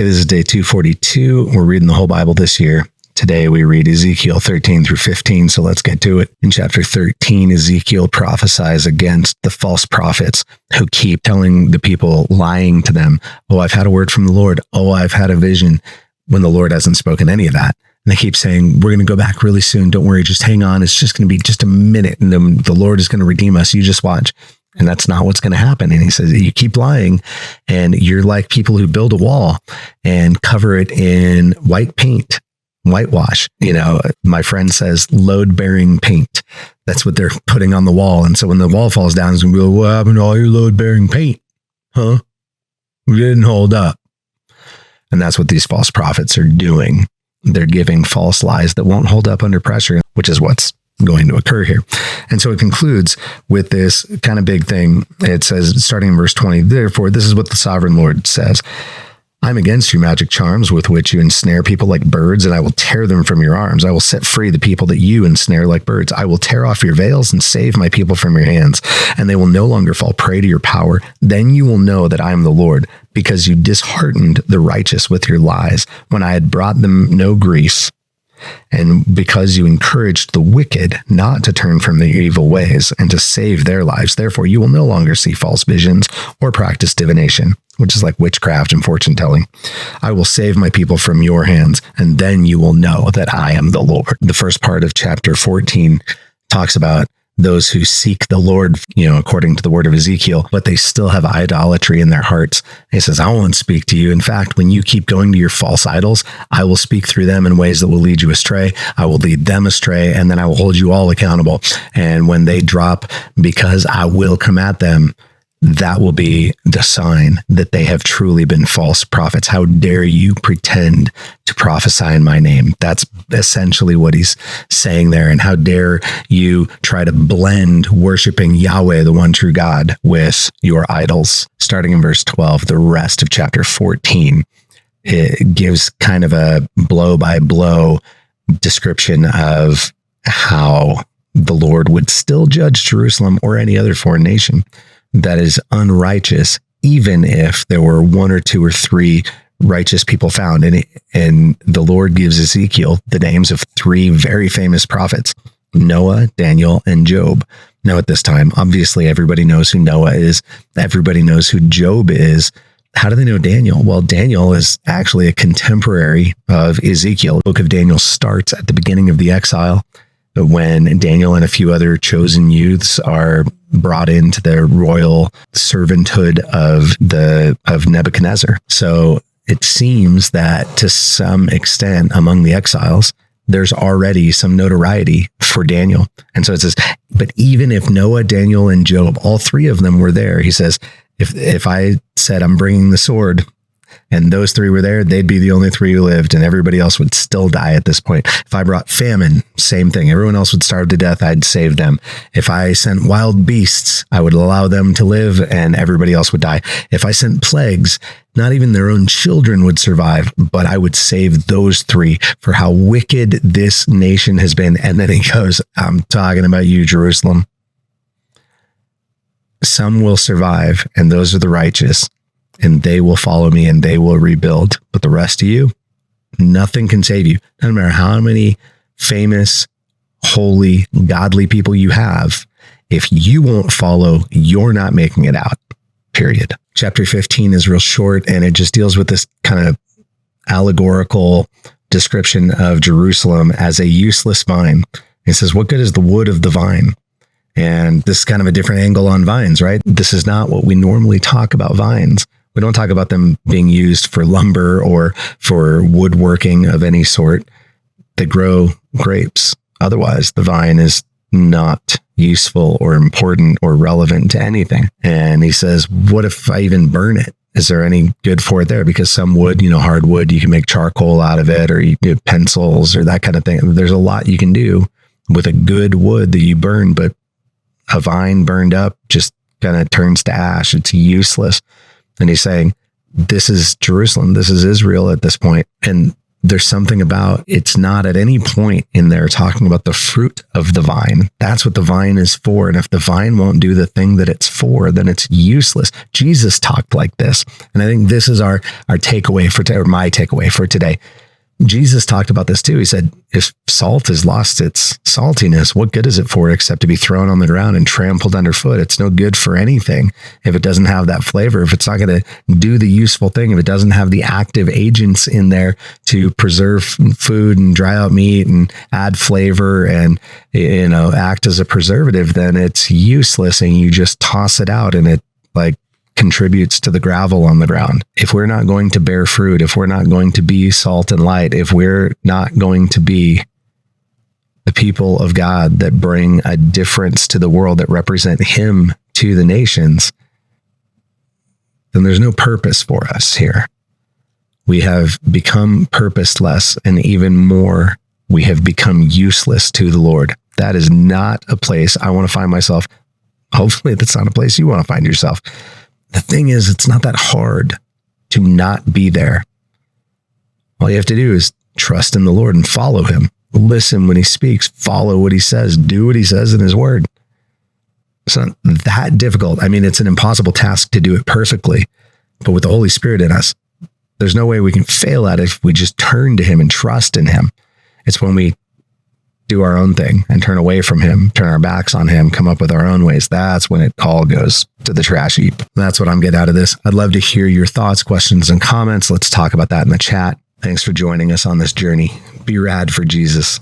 Hey, this is day 242. We're reading the whole Bible this year. Today we read Ezekiel 13 through 15, so let's get to it. In chapter 13, Ezekiel prophesies against the false prophets who keep telling the people, lying to them, oh, I've had a word from the Lord. Oh, I've had a vision, when the Lord hasn't spoken any of that. And they keep saying, we're going to go back really soon. Don't worry, just hang on. It's just going to be just a minute, and the Lord is going to redeem us. You just watch. And that's not what's going to happen. And he says, you keep lying, and you're like people who build a wall and cover it in white paint, whitewash. You know, my friend says load-bearing paint. That's what they're putting on the wall. And so when the wall falls down, it's going to be like, what happened to all your load-bearing paint? Huh? We didn't hold up. And that's what these false prophets are doing. They're giving false lies that won't hold up under pressure, which is what's going to occur here. And so it concludes with this kind of big thing. It says, starting in verse 20, therefore, this is what the sovereign Lord says. I'm against your magic charms with which you ensnare people like birds, and I will tear them from your arms. I will set free the people that you ensnare like birds. I will tear off your veils and save my people from your hands, and they will no longer fall prey to your power. Then you will know that I am the Lord, because you disheartened the righteous with your lies when I had brought them no grief, and because you encouraged the wicked not to turn from their evil ways and to save their lives. Therefore, you will no longer see false visions or practice divination, which is like witchcraft and fortune telling. I will save my people from your hands, and then you will know that I am the Lord. The first part of chapter 14 talks about those who seek the Lord, according to the word of Ezekiel, but they still have idolatry in their hearts. He says, I won't speak to you. In fact, when you keep going to your false idols, I will speak through them in ways that will lead you astray. I will lead them astray, and then I will hold you all accountable. And when they drop, because I will come at them, that will be the sign that they have truly been false prophets. How dare you pretend to prophesy in my name? That's essentially what he's saying there. And how dare you try to blend worshiping Yahweh, the one true God, with your idols. Starting in verse 12, the rest of chapter 14, it gives kind of a blow by blow description of how the Lord would still judge Jerusalem or any other foreign nation that is unrighteous, even if there were one or two or three righteous people found. And the Lord gives Ezekiel the names of three very famous prophets, Noah, Daniel, and Job. Now at this time, obviously everybody knows who Noah is. Everybody knows who Job is. How do they know Daniel? Well, Daniel is actually a contemporary of Ezekiel. The book of Daniel starts at the beginning of the exile, when Daniel and a few other chosen youths are brought into the royal servanthood of Nebuchadnezzar. So it seems that to some extent among the exiles, there's already some notoriety for Daniel. And so it says, but even if Noah, Daniel, and Job, all three of them were there, he says, if I said I'm bringing the sword, and those three were there, they'd be the only three who lived, and everybody else would still die at this point. If I brought famine, same thing. Everyone else would starve to death. I'd save them. If I sent wild beasts, I would allow them to live, and everybody else would die. If I sent plagues, not even their own children would survive, but I would save those three for how wicked this nation has been. And then he goes, I'm talking about you, Jerusalem. Some will survive, and those are the righteous, and they will follow me and they will rebuild. But the rest of you, nothing can save you. No matter how many famous, holy, godly people you have, if you won't follow, you're not making it out, period. Chapter 15 is real short, and it just deals with this kind of allegorical description of Jerusalem as a useless vine. It says, what good is the wood of the vine? And this is kind of a different angle on vines, right? This is not what we normally talk about vines. We don't talk about them being used for lumber or for woodworking of any sort. They grow grapes. Otherwise, the vine is not useful or important or relevant to anything. And he says, what if I even burn it? Is there any good for it there? Because some wood, hardwood, you can make charcoal out of it, or you do pencils or that kind of thing. There's a lot you can do with a good wood that you burn, but a vine burned up just kind of turns to ash. It's useless. And he's saying, this is Jerusalem. This is Israel at this point. And there's something about, it's not at any point in there talking about the fruit of the vine. That's what the vine is for. And if the vine won't do the thing that it's for, then it's useless. Jesus talked like this. And I think this is our takeaway or my takeaway for today. Jesus talked about this too. He said, if salt has lost its saltiness, what good is it for except to be thrown on the ground and trampled underfoot? It's no good for anything if it doesn't have that flavor, if it's not going to do the useful thing, if it doesn't have the active agents in there to preserve food and dry out meat and add flavor and, act as a preservative, then it's useless and you just toss it out and it contributes to the gravel on the ground. If we're not going to bear fruit, if we're not going to be salt and light, if we're not going to be the people of God that bring a difference to the world, that represent him to the nations, then there's no purpose for us here. We have become purposeless, and even more, we have become useless to the Lord. That is not a place I want to find myself. Hopefully that's not a place you want to find yourself. The thing is, it's not that hard to not be there. All you have to do is trust in the Lord and follow him. Listen when he speaks, follow what he says, do what he says in his word. It's not that difficult. I mean, it's an impossible task to do it perfectly, but with the Holy Spirit in us, there's no way we can fail at it if we just turn to him and trust in him. It's when we do our own thing and turn away from him, turn our backs on him, come up with our own ways. That's when it all goes to the trash heap. That's what I'm getting out of this. I'd love to hear your thoughts, questions, and comments. Let's talk about that in the chat. Thanks for joining us on this journey. Be rad for Jesus.